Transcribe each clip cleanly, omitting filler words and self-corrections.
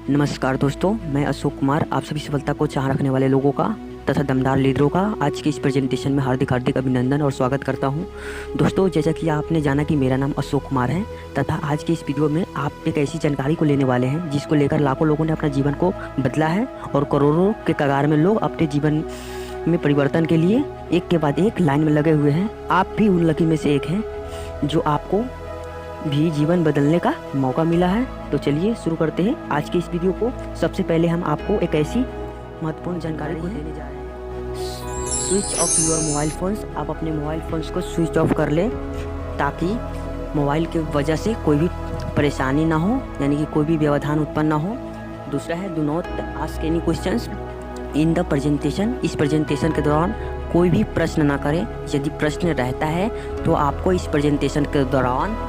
नमस्कार दोस्तों, मैं अशोक कुमार आप सभी सफलता को चाह रखने वाले लोगों का तथा दमदार लीडरों का आज के इस प्रेजेंटेशन में हार्दिक अभिनंदन और स्वागत करता हूं। दोस्तों, जैसा कि आपने जाना कि मेरा नाम अशोक कुमार है तथा आज के इस वीडियो में आप एक ऐसी जानकारी को लेने वाले हैं जिसको लेकर लाखों लोगों ने अपना जीवन को बदला है और करोड़ों के कगार में लोग अपने जीवन में परिवर्तन के लिए एक के बाद एक लाइन में लगे हुए हैं। आप भी उन लकी में से एक हैं जो आपको भी जीवन बदलने का मौका मिला है। तो चलिए शुरू करते हैं आज की इस वीडियो को। सबसे पहले हम आपको एक ऐसी महत्वपूर्ण जानकारी को देने जा रहे हैं। Switch off your mobile phones. आप अपने मोबाइल फोन्स को स्विच ऑफ कर लें ताकि मोबाइल की वजह से कोई भी परेशानी ना हो, यानी कि कोई भी व्यवधान उत्पन्न ना हो। दूसरा है, do not ask any questions in the presentation. इस प्रेजेंटेशन के दौरान कोई भी प्रश्न ना करें। यदि प्रश्न रहता है तो आपको इस प्रेजेंटेशन के दौरान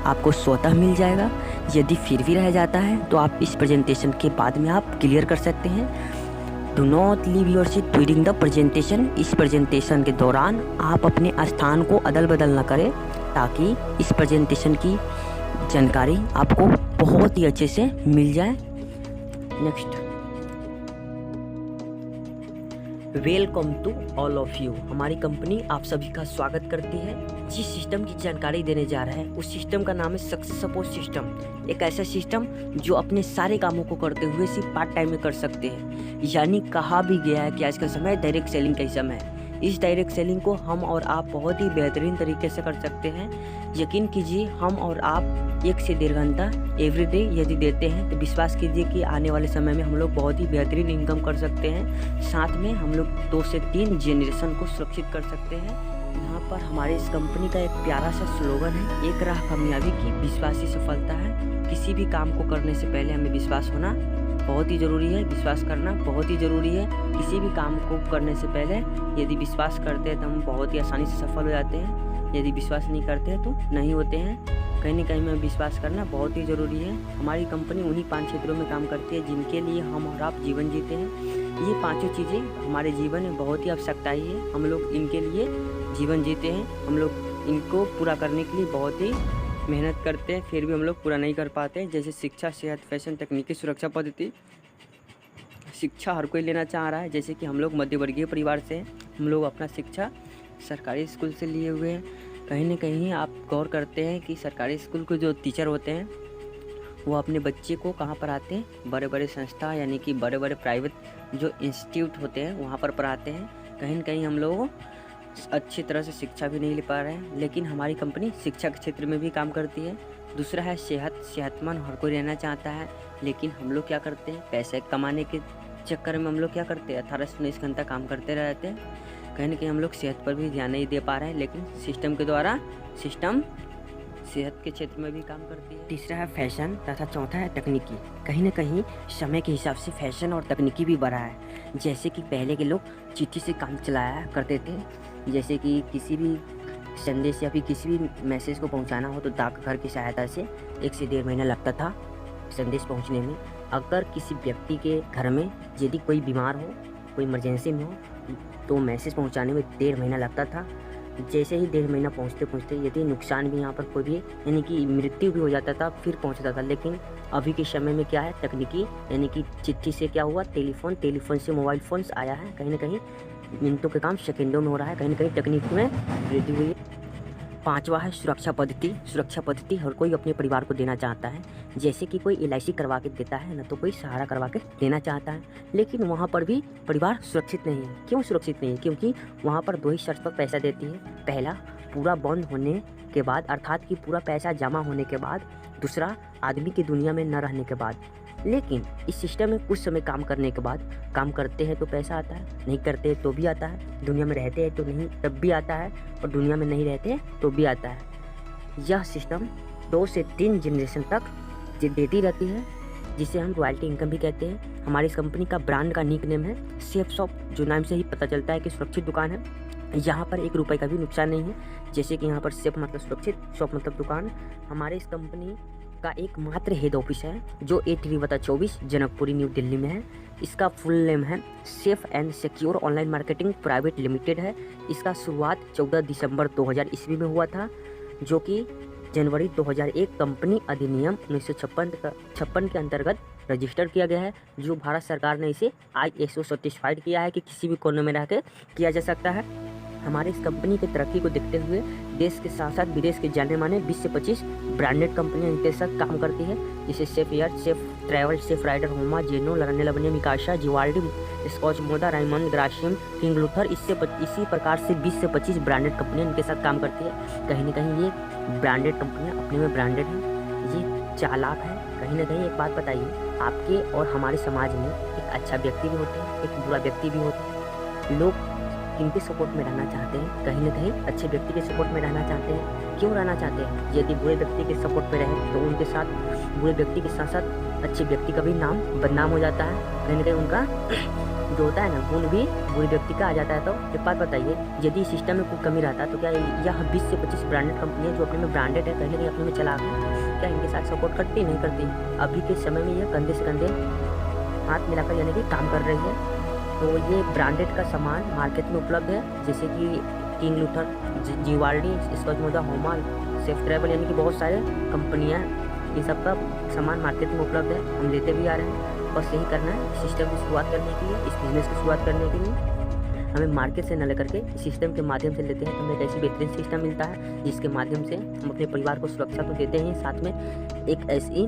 आपको स्वतः मिल जाएगा। यदि फिर भी रह जाता है तो आप इस प्रेजेंटेशन के बाद में आप क्लियर कर सकते हैं। Do not leave your seat during the presentation. इस प्रेजेंटेशन के दौरान आप अपने स्थान को अदल बदल न करें ताकि इस प्रेजेंटेशन की जानकारी आपको बहुत ही अच्छे से मिल जाए। Next, welcome to all of you. हमारी कंपनी आप सभी का स्वागत करती है। जिस सिस्टम की जानकारी देने जा रहा है उस सिस्टम का नाम है सक्सेस सपोर्ट सिस्टम। एक ऐसा सिस्टम जो अपने सारे कामों को करते हुए सिर्फ पार्ट टाइम में कर सकते हैं। यानी कहा भी गया है कि आज का समय डायरेक्ट सेलिंग का ही समय है। इस डायरेक्ट सेलिंग को हम और आप बहुत ही बेहतरीन तरीके से कर सकते हैं। यकीन कीजिए, हम और आप 1 से 1.5 घंटा एवरीडे यदि देते हैं तो विश्वास कीजिए कि आने वाले समय में हम लोग बहुत ही बेहतरीन इनकम कर सकते हैं। साथ में हम लोग 2 से 3 जनरेशन को सुरक्षित कर सकते हैं। यहाँ पर हमारे इस कंपनी का एक प्यारा सा स्लोगन है, एक राह कामयाबी की, विश्वास ही सफलता है। किसी भी काम को करने से पहले हमें विश्वास होना बहुत ही ज़रूरी है। विश्वास करना बहुत ही ज़रूरी है। किसी भी काम को करने से पहले यदि विश्वास करते हैं तो हम बहुत ही आसानी से सफल हो जाते हैं। यदि विश्वास नहीं करते हैं तो नहीं होते हैं। कहीं ना कहीं में विश्वास करना बहुत ही ज़रूरी है। हमारी कंपनी उन्हीं 5 क्षेत्रों में काम करती है जिनके लिए हम और आप जीवन जीते हैं। ये 5 चीज़ें हमारे जीवन में बहुत ही आवश्यकताई है। हम लोग इनके लिए जीवन जीते हैं। हम लोग इनको पूरा करने के लिए बहुत ही मेहनत करते हैं, फिर भी हम लोग पूरा नहीं कर पाते। जैसे शिक्षा, सेहत, फैशन, तकनीकी सुरक्षा पद्धति। शिक्षा हर कोई लेना चाह रहा है। जैसे कि हम लोग मध्यवर्गीय परिवार से हैं, हम लोग अपना शिक्षा सरकारी स्कूल से लिए हुए हैं। कहीं ना कहीं आप गौर करते हैं कि सरकारी स्कूल के जो टीचर होते हैं वो अपने बच्चे को कहाँ पढ़ाते हैं? बड़े बड़े संस्था यानी कि बड़े बड़े प्राइवेट जो इंस्टीट्यूट होते हैं वहाँ पर पढ़ाते हैं। कहीं ना कहीं हम लोग अच्छी तरह से शिक्षा भी नहीं ले पा रहे हैं। लेकिन हमारी कंपनी शिक्षा के क्षेत्र में भी काम करती है। दूसरा है सेहतमंद हर कोई रहना चाहता है। लेकिन हम लोग क्या करते हैं? पैसे कमाने के चक्कर में हम लोग क्या करते हैं? 18 से 19 घंटा काम करते रहते हैं। कहीं ना कहीं हम लोग सेहत पर भी ध्यान नहीं दे पा रहे हैं। लेकिन सिस्टम के द्वारा सिस्टम सेहत के क्षेत्र में भी काम करती है। तीसरा है फैशन तथा चौथा है तकनीकी। कहीं ना कहीं समय के हिसाब से फैशन और तकनीकी भी बढ़ा है। जैसे कि पहले के लोग चिट्ठी से काम चलाया करते थे। जैसे कि किसी भी संदेश या फिर किसी भी मैसेज को पहुंचाना हो तो डाकघर की सहायता से 1 से 1.5 महीना लगता था संदेश पहुंचने में। अगर किसी व्यक्ति के घर में यदि कोई बीमार हो, कोई इमरजेंसी में हो तो मैसेज पहुंचाने में 1.5 महीना लगता था। जैसे ही 1.5 महीना पहुंचते पहुंचते यदि नुकसान भी यहाँ पर कोई भी यानी कि मृत्यु भी हो जाता था फिर पहुंचता था। लेकिन अभी के समय में क्या है? तकनीकी यानी कि चिट्ठी से क्या हुआ? टेलीफोन से मोबाइल फोन्स आया है। कहीं ना कहीं मिनटों के काम सेकंडों में हो रहा है। कहीं ना कहीं तकनीक में वृद्धि हुई है। 5वां है सुरक्षा पद्धति। सुरक्षा पद्धति हर कोई अपने परिवार को देना चाहता है। जैसे कि कोई LIC करवा के देता है ना, तो कोई सहारा करवा के देना चाहता है। लेकिन वहाँ पर भी परिवार सुरक्षित नहीं है। क्यों सुरक्षित नहीं है? क्योंकि वहाँ पर 2 ही शर्त पर पैसा देती है। पहला, पूरा बंद होने के बाद, अर्थात कि पूरा पैसा जमा होने के बाद। दूसरा, आदमी की दुनिया में न रहने के बाद। लेकिन इस सिस्टम में कुछ समय काम करने के बाद, काम करते हैं तो पैसा आता है, नहीं करते तो भी आता है। दुनिया में रहते हैं तो नहीं तब भी आता है, और दुनिया में नहीं रहते तो भी आता है। यह सिस्टम 2 से 3 जनरेशन तक देती रहती है, जिसे हम रॉयल्टी इनकम भी कहते हैं। हमारी इस कंपनी का ब्रांड का निक नेम है सेफ शॉप, जो नाम से ही पता चलता है कि सुरक्षित दुकान है। यहाँ पर 1 रुपये का भी नुकसान नहीं है। जैसे कि यहाँ पर सेफ मतलब सुरक्षित, शॉप मतलब दुकान। हमारे इस कंपनी का एकमात्र हेड ऑफिस है जो 8/24 जनकपुरी न्यू दिल्ली में है। इसका फुल नेम है safe and secure online marketing private limited है। इसका शुरुआत 14 दिसंबर 2000 ईस्वी में हुआ था, जो कि जनवरी 2001 कंपनी अधिनियम 1956 के अंतर्गत रजिस्टर किया गया है, जो भारत सरकार ने इसे ISO सर्टिफाइड किया है कि किसी भी कोने में रह के किया जा सकता है। हमारी इस कंपनी की तरक्की को देखते हुए देश के साथ साथ विदेश के जाने माने 20 से 25 ब्रांडेड कंपनियां इनके साथ काम करती है, जैसे safe air, safe travel, safe rider, होमा, जेनो, लरने लबने, मिकाशा, जिवाल्डी, स्कॉच मोदा, रायमंड, ग्रासिम, किंग लूथर, इसी प्रकार से 20 से 25 ब्रांडेड कंपनियां इनके साथ काम करती है। कहीं ना कहीं ये ब्रांडेड कंपनियां अपने में ब्रांडेड हैं, ये चालाक है। कहीं ना कहीं एक बात बताइए, आपके और हमारे समाज में एक अच्छा व्यक्ति भी होते हैं, एक बुरा व्यक्ति भी होता है। लोग किनके सपोर्ट में रहना चाहते हैं? कहीं ना कहीं अच्छे व्यक्ति के सपोर्ट में रहना चाहते हैं। क्यों रहना चाहते हैं? यदि बुरे व्यक्ति के सपोर्ट में रहे तो उनके साथ बुरे व्यक्ति के साथ साथ अच्छे व्यक्ति का भी नाम बदनाम हो जाता है। कहीं ना कहीं उनका जो होता है ना गुण भी बुरे व्यक्ति का आ जाता है। तो एक बात बताइए, यदि सिस्टम में कोई कमी रहता है तो क्या यह 20 से 25 ब्रांडेड कंपनियां जो अपने में ब्रांडेड है, कहीं ना कहीं अपने में चलाक है, क्या इनके साथ सपोर्ट करती नहीं करती? अभी के समय में यह कंधे से कंधे हाथ मिलाकर यानी कि काम कर रही है। तो ये ब्रांडेड का सामान मार्केट में उपलब्ध है, जैसे कि किंग लूथर, जिवाल्डी, स्कॉच मोदा, होमा, सेफ ट्रैवल, यानी कि बहुत सारे कंपनियां, इन सब का सामान मार्केट में उपलब्ध है। हम लेते भी आ रहे हैं। बस यही करना है, सिस्टम की शुरुआत करने के लिए, इस बिज़नेस की शुरुआत करने के लिए हमें मार्केट से न लेकर के सिस्टम के माध्यम से लेते हैं तो हमें एक ऐसी बेहतरीन सिस्टम मिलता है जिसके माध्यम से हम अपने परिवार को सुरक्षा तो देते हैं, साथ में एक ऐसी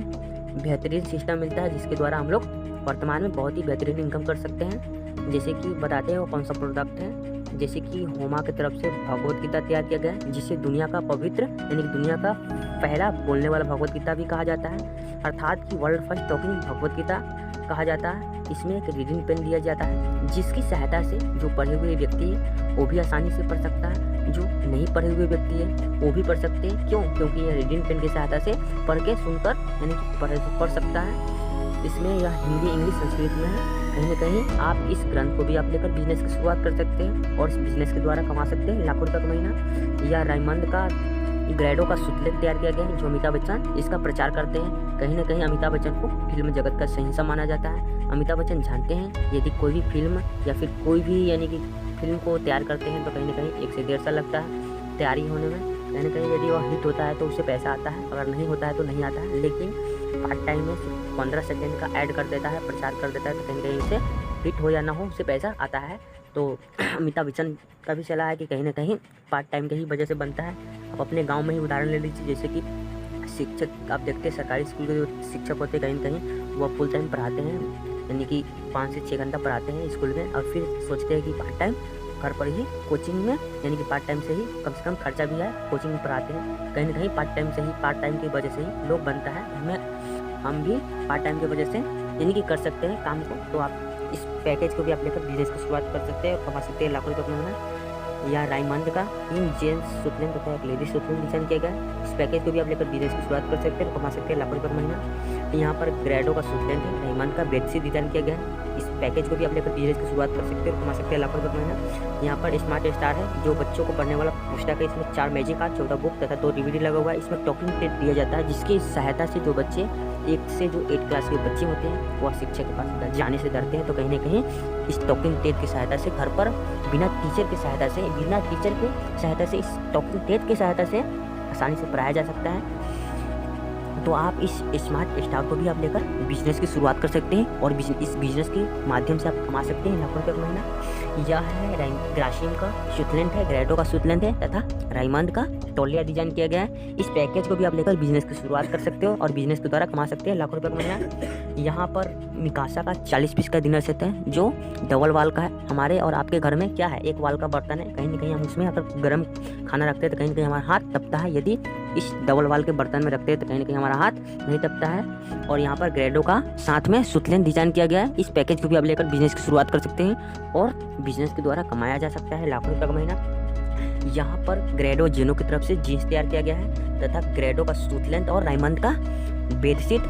बेहतरीन सिस्टम मिलता है जिसके द्वारा हम लोग वर्तमान में बहुत ही बेहतरीन इनकम कर सकते हैं। जैसे कि बताते हैं वो कौन सा प्रोडक्ट है। जैसे कि होमा की तरफ से भगवत गीता तैयार किया गया है, जिसे दुनिया का पवित्र यानी कि दुनिया का पहला बोलने वाला भगवत गीता भी कहा जाता है, अर्थात कि world first talking Bhagavad Gita कहा जाता है। इसमें एक रीडिंग पेन दिया जाता है जिसकी सहायता से जो पढ़े हुए व्यक्ति है वो भी आसानी से पढ़ सकता है, जो नहीं पढ़े हुए व्यक्ति है वो भी पढ़ सकते हैं। क्यों? क्योंकि यह रीडिंग पेन की सहायता से पढ़ के सुनकर यानी कि पढ़ सकता है। इसमें यह हिंदी, इंग्लिश, संस्कृत में है। कहीं ना कहीं आप इस ग्रंथ को भी आप लेकर बिजनेस की शुरुआत कर सकते हैं और इस बिजनेस के द्वारा कमा सकते हैं लाखों रुपये का महीना। या रायमंड का ग्रेडो का सुतलेख तैयार किया गया है, जो अमिताभ बच्चन इसका प्रचार करते हैं। कहीं ना कहीं अमिताभ बच्चन को फिल्म जगत का शहंशाह माना जाता है। अमिताभ बच्चन जानते हैं यदि कोई भी फिल्म या फिर कोई भी यानी कि फिल्म को तैयार करते हैं तो कहीं ना कहीं 1 से 1.5 साल लगता है तैयारी होने में। कहीं ना कहीं यदि वह हिट होता है तो उससे पैसा आता है, अगर नहीं होता है तो नहीं आता है। लेकिन पार्ट टाइम में सिर्फ 15 सेकेंड का ऐड कर देता है, प्रचार कर देता है, तो कहीं ना कहीं उससे हिट हो या ना हो उससे पैसा आता है। तो अमिताभ बच्चन का भी सलाह है कि कहीं ना कहीं पार्ट टाइम के ही वजह से बनता है। आप अपने गांव में ही उदाहरण ले लीजिए, जैसे कि शिक्षक आप देखते हैं सरकारी स्कूल के जो शिक्षक होते हैं कहीं ना कहीं वो फुल टाइम पढ़ाते हैं, यानी कि 5 से 6 घंटा पढ़ाते हैं स्कूल में, और फिर सोचते हैं कि पार्ट टाइम घर पर ही कोचिंग में यानी कि पार्ट टाइम से ही कम से कम खर्चा भी है, कोचिंग में पढ़ाते हैं। कहीं ना कहीं पार्ट टाइम की वजह से ही लोग बनता है। हम भी पार्ट टाइम की वजह से यानी कि कर सकते हैं काम को। तो आप इस पैकेज को भी आप लेकर बिजनेस की शुरुआत कर सकते हैं और कमा सकते हैं लाखों रुपये महीना। या रायमंड का इन जेंट्स सुतलेन तथा एक लेडीज सुतलेन डिजाइन किया गया है। इस पैकेज को भी आप लेकर बिजनेस की शुरुआत कर सकते हैं और कमा सकते हैं लाखों रुपये महीना। यहाँ पर ग्रेडो का सुतलेन है, रायमंड का बेडशीट डिजाइन किया गया है। इस पैकेज को भी आप लेकर बिजनेस की शुरुआत कर सकते हैं और कमा सकते हैं लाखों रुपये महीना। यहाँ पर स्मार्ट स्टार है, जो बच्चों को पढ़ने वाला पुस्तक है। इसमें 4 मैजिक कार्ड, 14 बुक तथा 2 DVD लगा हुआ है। इसमें टॉकिंग टेप दिया जाता है, जिसकी सहायता से जो बच्चे 1 से जो 8 क्लास के बच्चे होते हैं वह शिक्षक के पास जाने से डरते हैं, तो कहीं ना कहीं इस टॉकिंग टेप की सहायता से घर पर बिना टीचर की सहायता से इस टॉकिंग टेप की सहायता से आसानी से पढ़ाया जा सकता है। तो आप इस स्मार्ट स्टार को भी आप लेकर बिजनेस की शुरुआत कर सकते हैं और इस बिजनेस के माध्यम से आप कमा सकते हैं लाखों रुपये का महीना। यह है ग्रासिम का सुतलेंथ है, ग्रेडो का सुतलेंथ है तथा रायमंड का तौलिया डिजाइन किया गया है। इस पैकेज को भी आप लेकर बिजनेस की शुरुआत कर सकते हो और बिजनेस के द्वारा कमा सकते हैं लाखों रुपये का महीना। यहाँ पर मिकासा का 40 पीस का डिनर सेट है, जो डबल वाल का है। हमारे और आपके घर में क्या है, 1 वाल का बर्तन है। कहीं ना कहीं हम उसमें अगर गर्म खाना रखते हैं तो कहीं ना कहीं हमारा हाथ तपता है। यदि इस डबल वाल के बर्तन में रखते हैं तो कहीं ना कहीं हमारा हाथ नहीं तपता है। और यहाँ पर ग्रेडो का साथ में सुतलेन डिजाइन किया गया है। इस पैकेज को भी आप लेकर बिजनेस की शुरुआत कर सकते हैं और बिजनेस के द्वारा कमाया जा सकता है लाखों रुपये का महीना। यहाँ पर ग्रेडो जेनो की तरफ से जीन्स तैयार किया गया है तथा ग्रेडो का सुतलेंथ और रायमंड का बेडशीट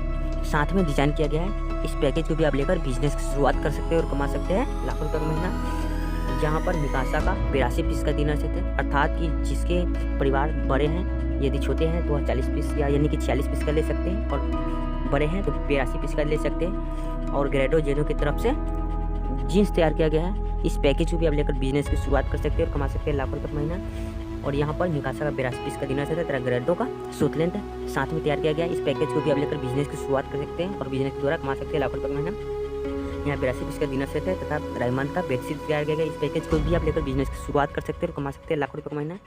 साथ में डिजाइन किया गया है। इस पैकेज को भी आप लेकर बिजनेस की शुरुआत कर सकते हैं और कमा सकते हैं लाखों रुपये का महीना। यहाँ पर मिकासा का 82 पीस का डिनर सेट है, अर्थात कि जिसके परिवार बड़े हैं, यदि छोटे हैं तो वह 40 पीस या यानी कि 46 पीस का ले सकते हैं और बड़े हैं तो 82 पीस का ले सकते हैं। और ग्रेडो जेनो की तरफ से जीन्स तैयार किया गया है। इस पैकेज को भी आप लेकर बिजनेस की शुरुआत कर सकते हैं और कमा सकते हैं लाखों रुपये का महीना। और यहाँ पर मिकासा का 82 पीस का डिनर सेट है, तेरा ग्रेडो का सूट लेंथ है, साथ में तैयार किया गया है। इस पैकेज को भी आप लेकर बिजनेस की शुरुआत कर सकते हैं और बिजनेस के द्वारा कमा सकते हैं लाखों रुपये महीना। यहाँ 82 पीस का डिनर सेट है तथा रेमंड का बेडशीट तैयार किया गया। इस पैकेज को भी आप लेकर बिजनेस की शुरुआत कर सकते हैं और कमा सकते हैं लाखों रुपये महीना।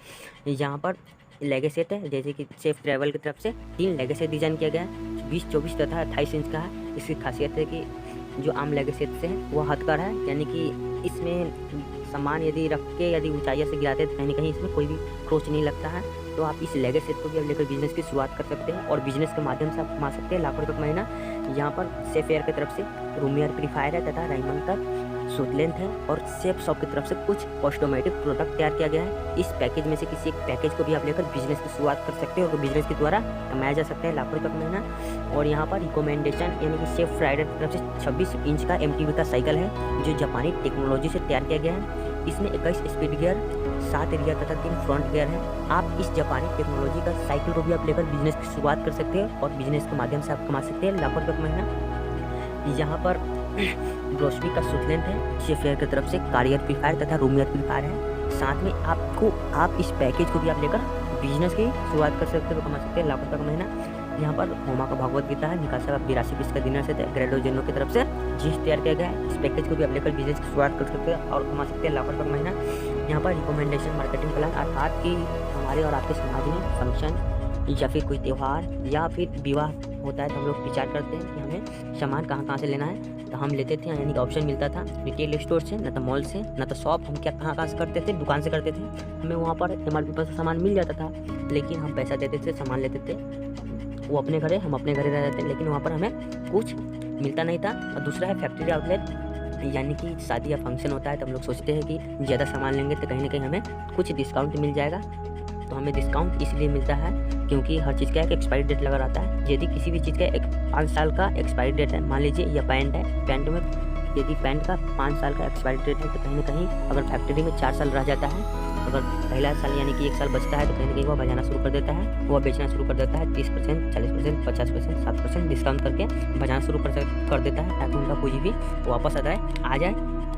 यहाँ पर लेगे सेट है, जैसे कि सेफ ट्रैवल की तरफ से 3 लेगे सेट डिजाइन किया गया है, 20, 24 तथा 28 इंच का है। इसकी खासियत है कि जो आम लेगे सेट से है वो हथकर है, यानी कि इसमें सामान यदि रख के यदि ऊंचाइयों से गिराते हैं तो कहीं ना कहीं इसमें कोई भी खरोच नहीं लगता है। तो आप इस लेगे सेट को भी आप लेकर बिजनेस की शुरुआत कर सकते हैं और बिजनेस के माध्यम से आप कमा सकते हैं लाखों रुपये महीना। यहाँ पर सेफ एयर की तरफ से रूम एयर प्रीफायर है तथा रेमंड का सूट लेंथ है और सेफ शॉप की तरफ से कुछ कॉस्टोमेटिक प्रोडक्ट तैयार किया गया है। इस पैकेज में से किसी एक पैकेज को भी आप लेकर बिजनेस की शुरुआत कर सकते हैं और बिजनेस के द्वारा कमाया जा सकता है लाखों रुपये महीना। और यहाँ पर रिकमेंडेशन यानी कि सेफ राइडर की तरफ से 26 इंच का MTB का साइकिल है जो जापानी टेक्नोलॉजी से तैयार किया गया है। इसमें 21 स्पीड गियर, 7 रियर तथा 3 फ्रंट गियर है। आप इस जापानी टेक्नोलॉजी का साइकिल को भी आप लेकर बिजनेस की शुरुआत कर सकते हैं और बिजनेस के माध्यम से आप कमा सकते हैं लाखों रुपये महीना। यहाँ पर ग्रोसरी का सूट लेंथ है, सेफ एयर की तरफ से कार एयर प्रीफायर तथा रूम एयर प्रीफायर है। साथ में आप इस पैकेज को भी आप लेकर बिजनेस की शुरुआत कर सकते हो, कमा सकते हैं लाखों रुपये का महीना। यहाँ पर होमा का भगवत गीता है, मिकासा का 82 पीस का डिनर सेट है, ग्रेडो जेनो की तरफ से जीन्स तैयार किया गया है। इस पैकेज को भी आप लेकर बिजनेस की शुरुआत कर सकते हैं और कमा सकते हैं लाखों रुपये का महीना। यहाँ पर रिकमेंडेशन मार्केटिंग प्लान, अर्थात कि हमारे और आपके समाज में फंक्शन या फिर कोई त्यौहार या फिर विवाह होता है तो हम लोग विचार करते हैं कि हमें सामान कहाँ से लेना है। तो हम लेते थे, यानी कि ऑप्शन मिलता था रिटेल स्टोर से, न तो मॉल से, न तो शॉप। हम क्या कहाँ से करते थे, दुकान से करते थे। हमें वहाँ पर MRP पर सामान मिल जाता था, लेकिन हम पैसा देते थे, सामान लेते थे, वो अपने घरे, हम अपने घरे रह जाते, लेकिन वहाँ पर हमें कुछ मिलता नहीं था। और दूसरा है फैक्ट्री आउटलेट, यानी कि शादी या फंक्शन होता है तो हम लोग सोचते हैं कि ज़्यादा सामान लेंगे तो कहीं ना कहीं हमें कुछ डिस्काउंट मिल जाएगा। तो हमें डिस्काउंट इसलिए मिलता है क्योंकि हर चीज़ का एक एक्सपायरी डेट लगा रहता है। यदि किसी भी चीज़ का 5 साल का एक्सपायरी डेट है, मान लीजिए या पैंट है, पैंट में यदि पैंट का 5 साल का एक्सपायरी डेट है तो कहीं ना कहीं अगर फैक्ट्री में 4 साल रह जाता है, अगर पहला साल यानी कि 1 साल बचता है तो कहीं ना कहीं वह बजाना शुरू कर देता है, वह बेचना शुरू कर देता है। 30%, 40%, 50%, 60% डिस्काउंट करके बजाना शुरू कर देता है ताकि उनका पूंजी भी वापस आ जाए।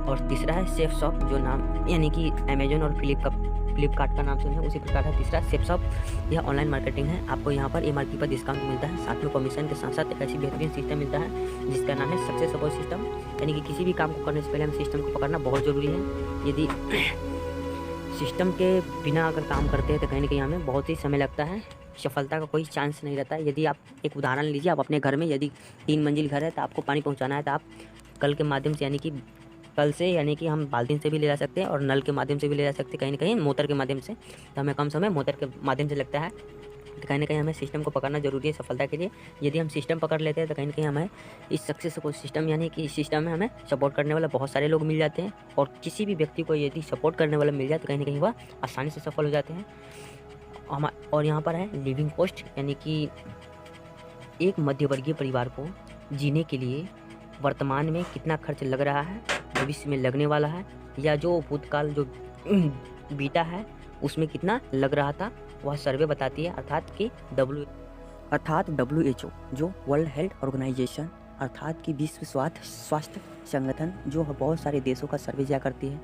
और तीसरा है सेफ शॉप, जो नाम यानी कि अमेजोन और फ्लिपकार्ट का नाम सुने हैं, उसी प्रकार है तीसरा सेफ शॉप। यह ऑनलाइन मार्केटिंग है, आपको यहाँ पर MRP पर डिस्काउंट मिलता है, साथ में कमीशन के साथ साथ एक ऐसी बेहतरीन सिस्टम मिलता है जिसका नाम है सक्सेस सपोर्ट सिस्टम। यानी कि किसी भी काम को करने से पहले हमें सिस्टम को पकड़ना बहुत ज़रूरी है। यदि सिस्टम के बिना अगर काम करते हैं तो कहीं ना कहीं हमें बहुत ही समय लगता है, सफलता का कोई चांस नहीं रहता है। यदि आप एक उदाहरण लीजिए, आप अपने घर में यदि 3 मंजिल घर है तो आपको पानी पहुँचाना है तो आप कल के माध्यम से यानी कि हम बाल्टी से भी ले जा सकते हैं और नल के माध्यम से भी ले जा सकते हैं, कहीं ना कहीं मोटर के माध्यम से। तो हमें कम समय मोटर के माध्यम से लगता है, तो कहीं ना कहीं हमें सिस्टम को पकड़ना जरूरी है सफलता के लिए। यदि हम सिस्टम पकड़ लेते हैं तो कहीं ना कहीं हमें इस सक्सेस को सिस्टम यानी कि इस सिस्टम में हमें सपोर्ट करने वाला बहुत सारे लोग मिल जाते हैं। और किसी भी व्यक्ति को यदि सपोर्ट करने वाला मिल जाए तो कहीं ना कहीं वह आसानी से सफल हो जाते हैं। और यहाँ पर है लिविंग कॉस्ट, यानी कि एक मध्यवर्गीय परिवार को जीने के लिए वर्तमान में कितना खर्च लग रहा है, भविष्य में लगने वाला है, या जो भूतकाल जो बीता है उसमें कितना लग रहा था, वह सर्वे बताती है। अर्थात WHO जो वर्ल्ड हेल्थ ऑर्गेनाइजेशन अर्थात कि विश्व स्वास्थ्य संगठन जो बहुत सारे देशों का सर्वे किया करती है,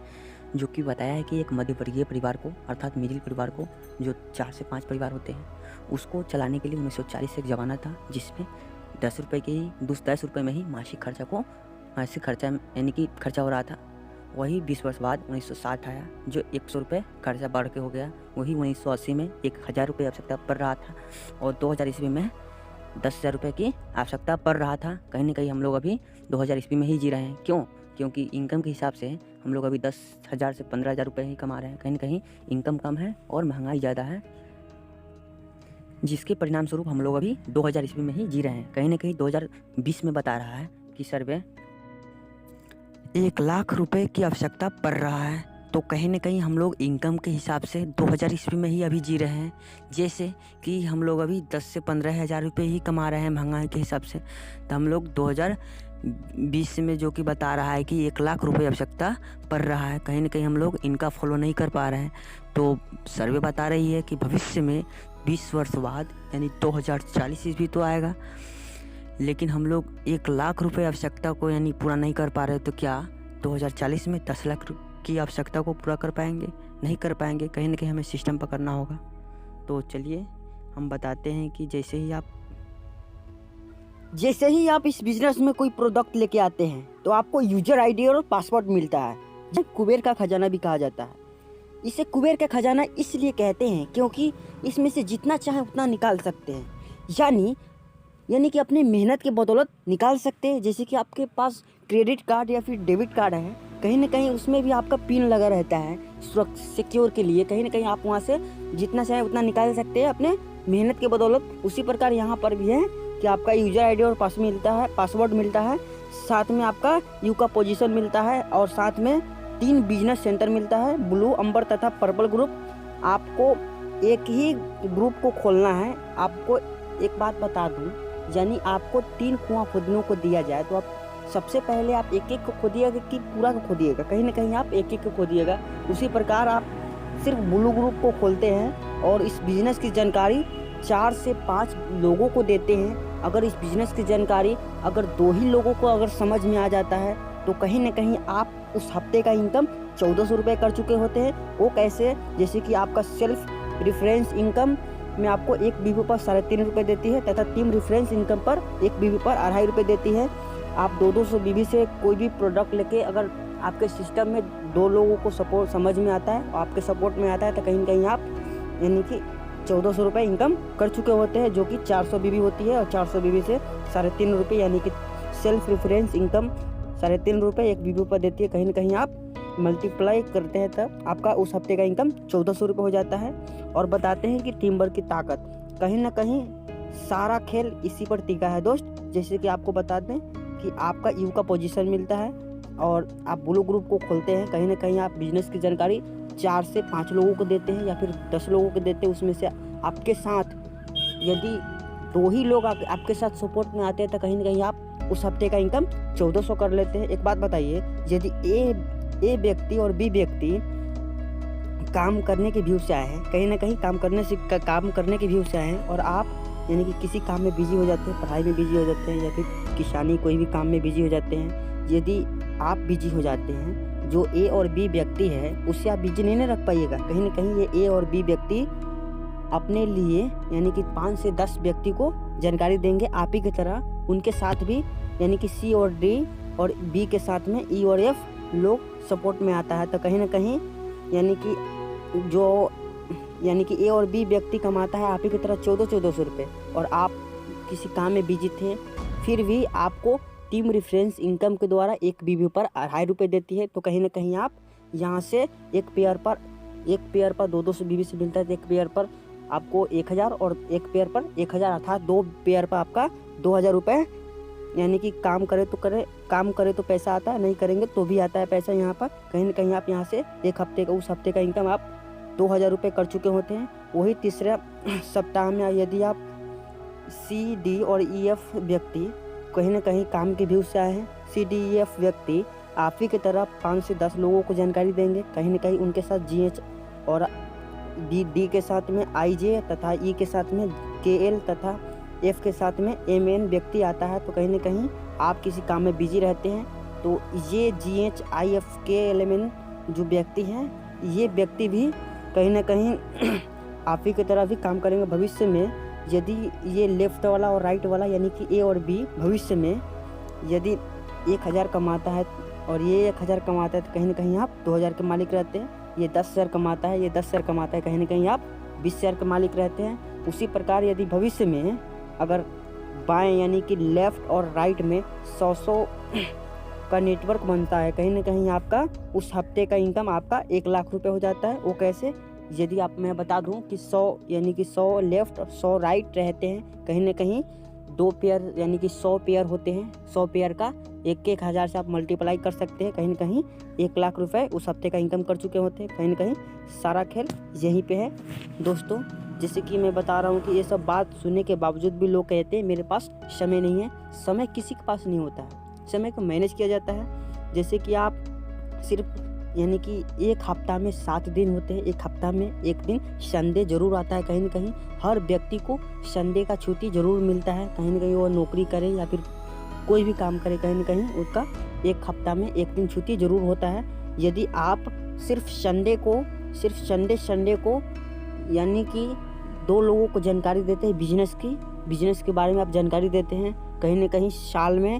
जो कि बताया है कि एक मध्यवर्गीय परिवार को अर्थात मिडिल परिवार को जो 4 से 5 परिवार होते हैं उसको चलाने के लिए 1940 से एक ज़माना था जिसमें 10 रुपये में ही मासिक खर्चा यानी कि खर्चा हो रहा था। वही 20 वर्ष बाद 1960 आया जो 100 रुपये खर्चा बढ़ के हो गया। वही 1980 में 1000 रुपये आवश्यकता पड़ रहा था और 2000 ईस्वी में 10,000 रुपये की आवश्यकता पड़ रहा था। कहीं ना कहीं हम लोग अभी 2000 ईस्वी में ही जी रहे हैं। क्यों? क्योंकि इनकम के हिसाब से हम लोग अभी 10,000 से 15,000 रुपये ही कमा रहे हैं। कहीं ना कहीं इनकम कम है और महंगाई ज़्यादा है, जिसके परिणाम स्वरूप हम लोग अभी 2000 ईस्वी में ही जी रहे हैं। कहीं ना कहीं 2020 में बता रहा है कि सर्वे 1 लाख रुपए की आवश्यकता पड़ रहा है। तो कहीं ना कहीं हम लोग इनकम के हिसाब से 2000 ईस्वी में ही अभी जी रहे हैं, जैसे कि हम लोग अभी 10 से 15,000 रुपये ही कमा रहे हैं महंगाई के हिसाब से। तो हम लोग 2020 में जो कि बता रहा है कि 1 लाख रुपये आवश्यकता पड़ रहा है, कहीं ना कहीं हम लोग इनका फॉलो नहीं कर पा रहे हैं। तो सर्वे बता रही है कि भविष्य में 20 वर्ष बाद यानी 2040 ईस्वी तो आएगा, लेकिन हम लोग 1 लाख रुपये आवश्यकता को यानी पूरा नहीं कर पा रहे, तो क्या 2040 में 10 लाख की आवश्यकता को पूरा कर पाएंगे? नहीं कर पाएंगे, कहीं ना कहीं हमें सिस्टम पर करना होगा। तो चलिए हम बताते हैं कि जैसे ही आप इस बिजनेस में कोई प्रोडक्ट लेके आते हैं तो आपको यूजर आईडी और पासवर्ड मिलता है, जिसे कुबेर का खजाना भी कहा जाता है। इसे कुबेर का खजाना इसलिए कहते हैं क्योंकि इसमें से जितना चाहे उतना निकाल सकते हैं, यानी कि अपनी मेहनत के बदौलत निकाल सकते हैं। जैसे कि आपके पास क्रेडिट कार्ड या फिर डेबिट कार्ड है, कहीं ना कहीं उसमें भी आपका पिन लगा रहता है सिक्योर के लिए, कहीं ना कहीं आप वहाँ से जितना चाहे उतना निकाल सकते हैं अपने मेहनत के बदौलत। उसी प्रकार यहाँ पर भी है कि आपका यूजर आईडी और पासवर्ड मिलता है, साथ में आपका यू का पोजीशन मिलता है, और साथ में 3 बिजनेस सेंटर मिलता है, ब्लू, अंबर तथा पर्पल ग्रुप। आपको एक ही ग्रुप को खोलना है। आपको एक बात बता दूं, यानी आपको 3 कुआं खोदने को दिया जाए तो आप सबसे पहले आप एक एक को खोदिएगा कि पूरा को खोदिएगा, कहीं ना कहीं आप एक एक को खोदिएगा। उसी प्रकार आप सिर्फ ब्लू ग्रुप को खोलते हैं और इस बिजनेस की जानकारी 4 से 5 लोगों को देते हैं। अगर इस बिजनेस की जानकारी अगर 2 ही लोगों को अगर समझ में आ जाता है तो कहीं ना कहीं आप उस हफ्ते का इनकम 1400 रुपये कर चुके होते हैं। वो कैसे? जैसे कि आपका सेल्फ रेफरेंस इनकम में आपको एक बीवी पर 3.5 रुपये देती है तथा टीम रेफरेंस इनकम पर एक बीवी पर 2.5 रुपये देती है। आप 200 बीवी से कोई भी प्रोडक्ट लेके अगर आपके सिस्टम में 2 लोगों को सपोर्ट समझ में आता है और आपके सपोर्ट में आता है तो कहीं ना कहीं आप यानी कि 1400 रुपये इनकम कर चुके होते हैं, जो कि 400 बीवी होती है। और 400 बीवी से 3.5 रुपये यानी कि सेल्फ रेफरेंस इनकम 3.5 रुपये एक बीवी पर देती है। कहीं ना कहीं आप मल्टीप्लाई करते हैं तब आपका उस हफ्ते का इनकम 1400 रुपये हो जाता है। और बताते हैं कि टीम वर्क की ताकत, कहीं ना कहीं सारा खेल इसी पर टिका है दोस्त। जैसे कि आपको बता दें कि आपका यू का पोजीशन मिलता है और आप ब्लू ग्रुप को खोलते हैं, कहीं ना कहीं आप बिजनेस की जानकारी 4 से 5 लोगों को देते हैं या फिर 10 लोगों को देते हैं। उसमें से आपके साथ यदि 2 ही लोग आपके साथ सपोर्ट में आते हैं तो कहीं ना कहीं आप उस हफ्ते का इनकम 1400 कर लेते हैं। एक बात बताइए, यदि ए व्यक्ति और बी व्यक्ति काम करने के व्यू से आए हैं, कहीं ना कहीं काम करने के व्यू से आए हैं और आप यानी कि किसी काम में बिजी हो जाते हैं, पढ़ाई में बिजी हो जाते हैं या फिर किसानी कोई भी काम में बिजी हो जाते हैं, यदि आप बिजी हो जाते हैं, जो ए और बी व्यक्ति है उससे आप बिजी नहीं रख पाइएगा। कहीं ना कहीं ये ए और बी व्यक्ति अपने लिए यानी कि 5 से 10 व्यक्ति को जानकारी देंगे आप ही की तरह। उनके साथ भी यानी कि सी और डी और बी के साथ में ई और एफ लोग सपोर्ट में आता है। तो कहीं ना कहीं यानी कि ए और बी व्यक्ति कमाता है आप ही की तरह 1400 रुपये, और आप किसी काम में बिजी थे फिर भी आपको टीम रेफरेंस इनकम के द्वारा एक बीवी पर 2.5 रुपये देती है। तो कहीं ना कहीं आप यहाँ से एक पेयर पर 200 बीवी से मिलता है, तो एक पेयर पर आपको 1000 और एक पेयर पर 1000 अर्थात 2 पेयर पर आपका 2000 रुपये। यानी कि काम करे तो पैसा आता है, नहीं करेंगे तो भी आता है पैसा। यहाँ पर कहीं ना कहीं आप यहाँ से उस हफ्ते का इनकम आप 2000 रुपये कर चुके होते हैं। वही तीसरे सप्ताह में यदि आप सी डी और ई एफ व्यक्ति कहीं ना कहीं काम के व्यू से आए हैं, सी डी ई एफ व्यक्ति आप ही की तरह 5 से 10 लोगों को जानकारी देंगे। कहीं ना कहीं उनके साथ जी एच और डी के साथ में आई जे तथा ई के साथ में के एल तथा एफ के साथ में एम एन व्यक्ति आता है। तो कहीं ना कहीं आप किसी काम में बिजी रहते हैं, तो ये जी एच आई एफ के एल एम एन जो व्यक्ति हैं, ये व्यक्ति भी कहीं ना कहीं आप ही की तरह भी काम करेंगे भविष्य में। यदि ये लेफ्ट वाला और राइट वाला यानी कि ए और बी भविष्य में यदि 1000 कमाता है और ये 1000 कमाता है तो कहीं ना कहीं आप 2000 के मालिक रहते हैं। ये 10,000 कमाता है, ये 10,000 कमाता है, कहीं ना कहीं आप 20,000 के मालिक रहते हैं। उसी प्रकार यदि भविष्य में अगर बाएं यानी कि लेफ़्ट और राइट में 100 का नेटवर्क बनता है, कहीं ना कहीं आपका उस हफ्ते का इनकम आपका 1 लाख रुपए हो जाता है। वो कैसे? यदि मैं बता दूं कि 100 यानी कि 100 लेफ़्ट और 100 राइट रहते हैं, कहीं ना कहीं 2 पेयर यानी कि 100 पेयर होते हैं। 100 पेयर का 1,000 से आप मल्टीप्लाई कर सकते हैं। कहीं ना कहीं 1 लाख रुपए उस हफ्ते का इनकम कर चुके होते हैं। कहीं ना कहीं सारा खेल यहीं पे है दोस्तों। जैसे कि मैं बता रहा हूँ कि ये सब बात सुनने के बावजूद भी लोग कहते हैं मेरे पास समय नहीं है। समय किसी के पास नहीं होता है, समय को मैनेज किया जाता है। जैसे कि आप सिर्फ यानी कि एक हफ्ता में 7 दिन होते हैं, एक हफ्ता में एक दिन संडे जरूर आता है। कहीं ना कहीं हर व्यक्ति को संडे का छुट्टी जरूर मिलता है। कहीं ना कहीं वो नौकरी करे या फिर कोई भी काम करे, कहीं ना कहीं उसका एक हफ्ता में एक दिन छुट्टी जरूर होता है। यदि आप सिर्फ संडे को सिर्फ संडे को यानी कि 2 लोगों को जानकारी देते हैं बिजनेस के बारे में आप जानकारी देते हैं। कहीं ना कहीं साल में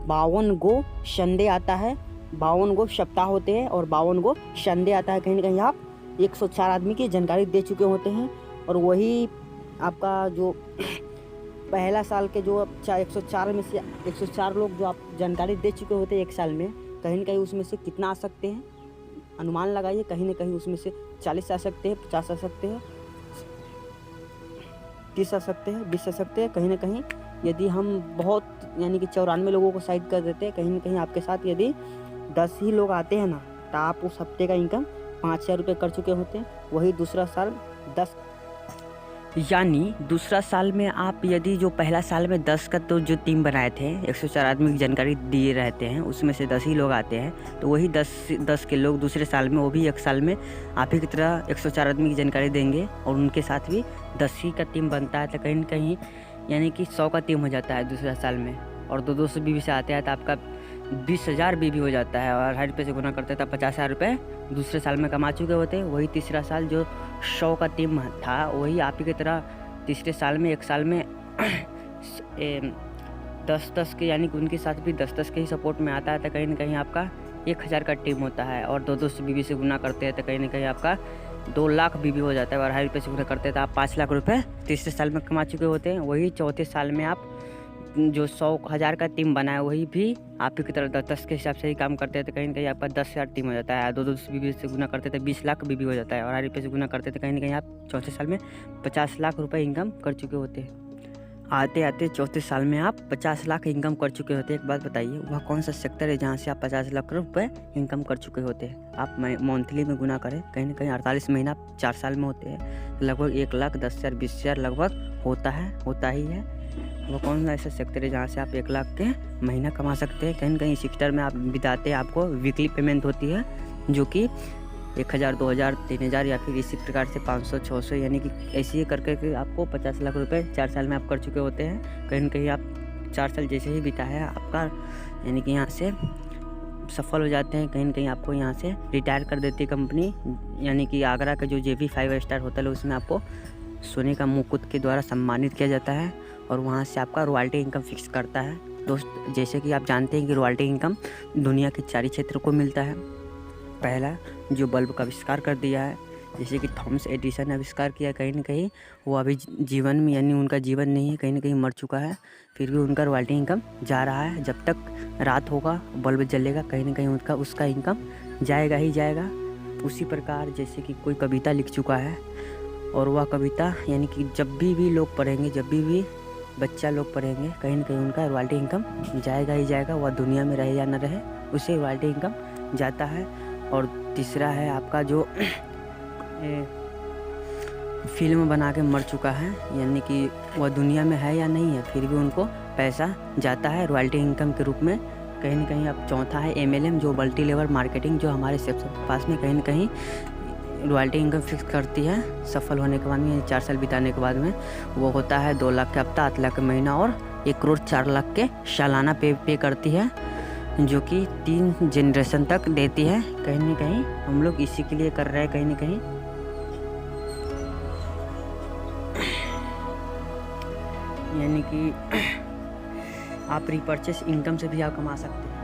52 गो संडे आता है, 52 गो सप्ताह होते हैं और 52 गो संडे आता है। कहीं ना कहीं आप 104 आदमी की जानकारी दे चुके होते हैं। और वही आपका जो पहला साल के जो 104 में से 104 लोग जो आप जानकारी दे चुके होते हैं एक साल में, कहीं ना कहीं उसमें से कितना आ सकते हैं अनुमान लगाइए। कहीं ना कहीं उसमें से 40 आ सकते हैं, 50 आ सकते हैं, 30 आ सकते हैं, 20 आ सकते हैं। कहीं ना कहीं यदि हम बहुत यानी कि 94 लोगों को साइड कर देते हैं, कहीं ना कहीं आपके साथ यदि 10 ही लोग आते हैं ना, तो आप उस हफ्ते का इनकम 5000 रुपये कर चुके होते हैं। वही दूसरा साल 10 यानी दूसरा साल में आप यदि जो पहला साल में 10 का तो जो टीम बनाए थे 104 आदमी की जानकारी दिए रहते हैं, उसमें से 10 ही लोग आते हैं, तो वही 10 के लोग दूसरे साल में वो भी एक साल में आप ही की तरह 104 आदमी की जानकारी देंगे और उनके साथ भी 10 ही का टीम बनता है। तो कहीं ना कहीं यानी कि 100 का टीम हो जाता है दूसरा साल में। और 200 बीबी से आते हैं तो आपका 20,000 बीबी हो जाता है और 2.5 रुपये से गुना करते हैं तो 50,000 रुपये दूसरे साल में कमा चुके होते हैं। वही तीसरा साल जो 100 का टीम था, वही आप ही की तरह तीसरे साल में एक साल में 10-10 के यानी कि उनके साथ भी 10-10 के ही सपोर्ट में आता है। तो कहीं ना कहीं आपका 1000 का टीम होता है और 200 बीबी से गुना करते हैं तो कहीं ना कहीं आपका 2 लाख बीबी हो जाता है और 2.5 रुपये से गुना करते हैं तो आप 5 लाख रुपये तीसरे साल में कमा चुके होते हैं। वही चौथे साल में आप जो 100,000 का टीम बनाए वही भी आप ही की तरह 10 के हिसाब से ही काम करते हैं तो कहीं ना कहीं आपका 10,000 टीम हो जाता है। 200 बीबी से गुना करते थे 20 लाख बीबी हो जाता है और 2.5 रुपये से गुना करते थे कहीं ना कहीं आप चौथे साल में 50 लाख रुपए इनकम कर चुके होते हैं। आते आते चौथे साल में आप 50 लाख इनकम कर चुके होते हैं। एक बात बताइए, वह कौन सा सेक्टर है जहाँ से आप 50 लाख रुपए इनकम कर चुके होते हैं? आप मंथली में गुना करें, कहीं ना कहीं 48 महीना 4 साल में होते हैं, लगभग 1,10,000 20,000 लगभग होता ही है। वो कौन सा ऐसा सेक्टर है जहाँ से आप 1 लाख के महीना कमा सकते हैं? कहीं ना कहीं सेक्टर में आप बिताते हैं, आपको वीकली पेमेंट होती है जो कि 1,000 2,000 3,000 या फिर इसी प्रकार से 500 600 यानी कि ऐसे ही करके आपको 50 लाख रुपए 4 साल में आप कर चुके होते हैं। कहीं ना कहीं आप 4 साल जैसे ही बिता है आपका यानी कि यहाँ से सफल हो जाते हैं। कहीं ना कहीं आपको यहाँ से रिटायर कर देती है कंपनी, यानी कि आगरा का जो JB 5 स्टार होटल है उसमें आपको सोने का मुकुट के द्वारा सम्मानित किया जाता है और वहाँ से आपका रॉयल्टी इनकम फिक्स करता है। दोस्त, जैसे कि आप जानते हैं कि रॉयल्टी इनकम दुनिया के 4 क्षेत्र को मिलता है। पहला जो बल्ब का आविष्कार कर दिया है, जैसे कि थॉमस एडिसन ने आविष्कार किया, कहीं ना कहीं वो अभी जीवन में यानी उनका जीवन नहीं है, कहीं ना कहीं मर चुका है, फिर भी उनका रॉयल्टी इनकम जा रहा है। जब तक रात होगा बल्ब जलेगा कहीं ना कहीं उसका इनकम जाएगा ही जाएगा। उसी प्रकार जैसे कि कोई कविता लिख चुका है और वह कविता यानी कि जब भी लोग पढ़ेंगे, जब भी बच्चा लोग पढ़ेंगे, कहीं ना कहीं उनका रॉयल्टी इनकम जाएगा ही जाएगा। वह दुनिया में रहे या न रहे उसे रॉयल्टी इनकम जाता है। और तीसरा है आपका जो फिल्म बना के मर चुका है, यानी कि वह दुनिया में है या नहीं है फिर भी उनको पैसा जाता है रॉयल्टी इनकम के रूप में। कहीं ना कहीं अब चौथा है MLM जो मल्टी लेवल मार्केटिंग, जो हमारे सबसे पास में कहीं ना कहीं रॉयल्टी इनकम फिक्स करती है सफल होने के बाद में, 4 साल बिताने के बाद में। वो होता है 2 लाख के हफ्ता, 8 लाख के महीना और 1 करोड़ 4 लाख के सालाना पे करती है, जो कि 3 जनरेशन तक देती है। कहीं ना कहीं हम लोग इसी के लिए कर रहे हैं। कहीं ना कहीं यानी कि आप रिपर्चेस इनकम से भी आप कमा सकते हैं।